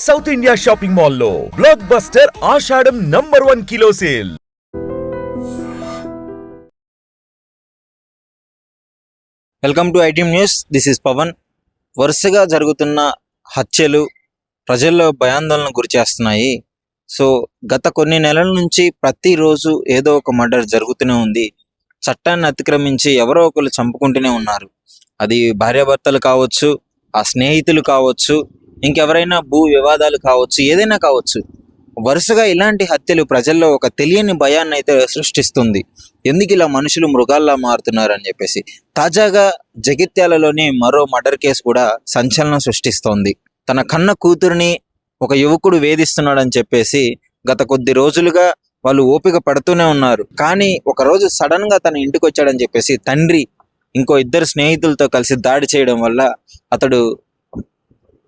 South India shopping మాల్లో blockbuster Ashadham #1 kilo sale. Welcome to ITM news. This is Pavan. వరుసగా జరుగుతున్న హత్యలు ప్రజల్లో భయాందోళన గురి చేస్తున్నాయి. సో గత కొన్ని నెలల నుంచి ప్రతిరోజు ఏదో ఒక మర్డర్ జరుగుతూనే ఉంది. చట్టాన్ని అతిక్రమించి ఎవరో ఒకరు చంపుకుంటూనే ఉన్నారు. అది భార్యాభర్తలు కావచ్చు, ఆ స్నేహితులు కావచ్చు, ఇంకెవరైనా భూ వివాదాలు కావచ్చు, ఏదైనా కావచ్చు. వరుసగా ఇలాంటి హత్యలు ప్రజల్లో ఒక తెలియని భయాన్ని అయితే సృష్టిస్తుంది. ఎందుకు ఇలా మనుషులు మృగాల్లా మారుతున్నారు అని చెప్పేసి. తాజాగా జగిత్యాలలోని మరో మర్డర్ కేసు కూడా సంచలనం సృష్టిస్తోంది. తన కన్న కూతురిని ఒక యువకుడు వేధిస్తున్నాడని చెప్పేసి గత కొద్ది రోజులుగా వాళ్ళు ఓపిక పడుతూనే ఉన్నారు. కానీ ఒకరోజు సడన్ గా తన ఇంటికి వచ్చాడని చెప్పేసి తండ్రి ఇంకో 2 స్నేహితులతో కలిసి దాడి చేయడం వల్ల అతడు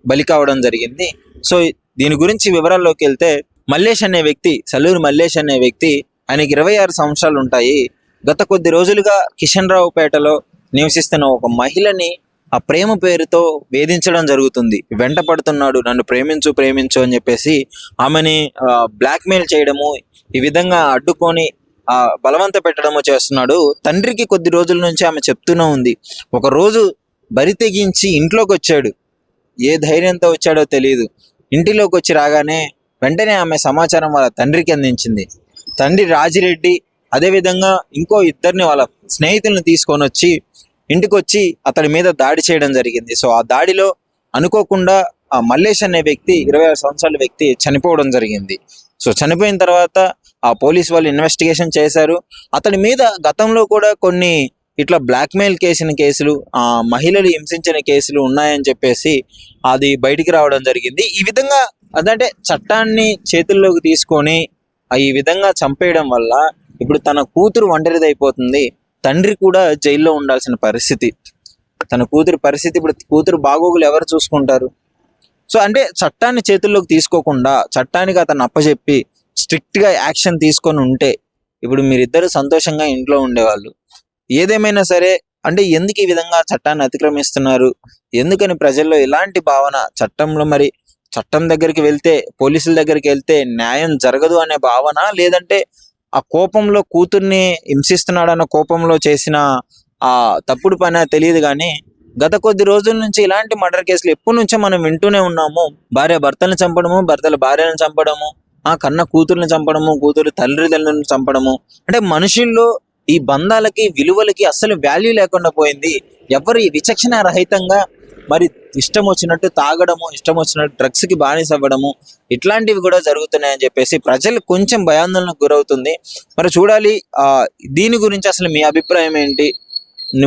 బలి కావడం జరిగింది. సో దీని గురించి వివరాల్లోకి వెళ్తే, మల్లేష్ అనే వ్యక్తి, సల్లూరు మల్లేష్ అనే వ్యక్తి, ఆయనకి 26 సంవత్సరాలు ఉంటాయి. గత కొద్ది రోజులుగా కిషన్ రావుపేటలో నివసిస్తున్న ఒక మహిళని ఆ ప్రేమ పేరుతో వేధించడం జరుగుతుంది. వెంట పడుతున్నాడు, నన్ను ప్రేమించు అని చెప్పేసి ఆమెని బ్లాక్మెయిల్ చేయడము, ఈ విధంగా అడ్డుకొని బలవంత పెట్టడము చేస్తున్నాడు. తండ్రికి కొద్ది రోజుల నుంచి ఆమె చెప్తూనే ఉంది. ఒకరోజు బరి తెగించి ఇంట్లోకి వచ్చాడు. ఏ ధైర్యంతో వచ్చాడో తెలియదు. ఇంటిలోకి వచ్చి రాగానే వెంటనే ఆమె సమాచారం వాళ్ళ తండ్రికి అందించింది. తండ్రి రాజిరెడ్డి అదేవిధంగా ఇంకో 2 వాళ్ళ స్నేహితులను తీసుకొని వచ్చి ఇంటికి వచ్చి అతడి మీద దాడి చేయడం జరిగింది. సో ఆ దాడిలో అనుకోకుండా ఆ మల్లేష్ అనే వ్యక్తి, 26 సంవత్సరాల వ్యక్తి చనిపోవడం జరిగింది. సో చనిపోయిన తర్వాత ఆ పోలీస్ వాళ్ళు ఇన్వెస్టిగేషన్ చేశారు. అతడి మీద గతంలో కూడా కొన్ని ఇట్లా బ్లాక్మెయిల్ కేసులు, మహిళలు హింసించిన కేసులు ఉన్నాయని చెప్పేసి అది బయటికి రావడం జరిగింది. ఈ విధంగా అదంటే చట్టాన్ని చేతుల్లోకి తీసుకొని ఈ విధంగా చంపేయడం వల్ల ఇప్పుడు తన కూతురు ఒంటరిదైపోతుంది. తండ్రి కూడా జైల్లో ఉండాల్సిన పరిస్థితి. తన కూతురు పరిస్థితి, ఇప్పుడు కూతురు బాగోగులు ఎవరు చూసుకుంటారు? సో అంటే చట్టాన్ని చేతుల్లోకి తీసుకోకుండా చట్టానికి అతను అప్పచెప్పి స్ట్రిక్ట్గా యాక్షన్ తీసుకొని ఉంటే ఇప్పుడు మీరిద్దరు సంతోషంగా ఇంట్లో ఉండేవాళ్ళు. ఏదేమైనా సరే, అంటే ఎందుకు ఈ విధంగా చట్టాన్ని అతిక్రమిస్తున్నారు, ఎందుకని ప్రజల్లో ఇలాంటి భావన? చట్టంలో మరి చట్టం దగ్గరికి వెళ్తే, పోలీసుల దగ్గరికి వెళ్తే న్యాయం జరగదు అనే భావన, లేదంటే ఆ కోపంలో కూతుర్ని హింసిస్తున్నాడన్న కోపంలో చేసిన ఆ తప్పుడు పని తెలియదు. కానీ గత కొద్ది రోజుల నుంచి ఇలాంటి మర్డర్ కేసులు ఎప్పటి నుంచో మనం వింటూనే ఉన్నాము. భార్య భర్తలను చంపడము, భర్తల భార్యను చంపడము, కన్న కూతుర్ని చంపడము, కూతురు తల్లిదండ్రులను చంపడము. అంటే మనుషుల్లో ఈ బంధాలకి, విలువలకి అస్సలు వాల్యూ లేకుండా పోయింది. ఎవరు ఈ విచక్షణ రహితంగా మరి ఇష్టం వచ్చినట్టు తాగడము, ఇష్టం వచ్చినట్టు డ్రగ్స్కి బానిస అవ్వడము, ఇట్లాంటివి కూడా జరుగుతున్నాయని చెప్పేసి ప్రజలు కొంచెం భయాందోళనకు గురవుతుంది. మరి చూడాలి దీని గురించి అసలు మీ అభిప్రాయం ఏంటి?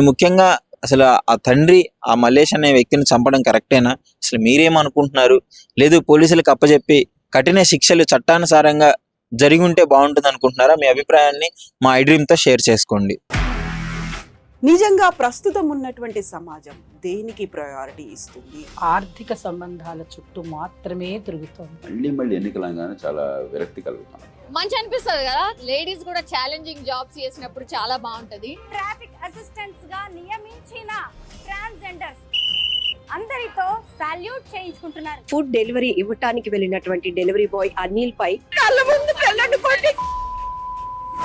ముఖ్యంగా అసలు ఆ తండ్రి ఆ మల్లేష్ అనే వ్యక్తిని చంపడం కరెక్టేనా? అసలు మీరేమనుకుంటున్నారు? లేదు పోలీసులకు అప్పచెప్పి కఠిన శిక్షలు చట్టానుసారంగా జరిగి ఉంటే బాగుంటుంది అనుకుంటున్నారా? మీ అభిప్రాయాన్ని మా ఐడ్రీమ్తో షేర్ చేసుకోండి. నిజంగా ప్రస్తుతం ఉన్నటువంటి సమాజం దేనికి ప్రయారిటీ ఇస్తుంది? ఆర్థిక సంబంధాల చుట్టూ మాత్రమే తిరుగుతుంది. మళ్ళీ ఎన్నికలంగానే చాలా విరక్తి కలుగుతాను. మంచి అనిపిస్తుంది కదా, లేడీస్ కూడా ఛాలెంజింగ్ జాబ్స్ చేసినప్పుడు చాలా బాగుంటది. ట్రాఫిక్ అసిస్టెంట్స్ గా నియమించిన ట్రాన్స్జెండర్స్ అందరితో సాల్యూట్ చేయించుకుంటున్నారు. ఫుడ్ డెలివరీ ఇవ్వటానికి వెళ్ళినటువంటి డెలివరీ బాయ్ అనిల్ పై కళ్ళ ముందు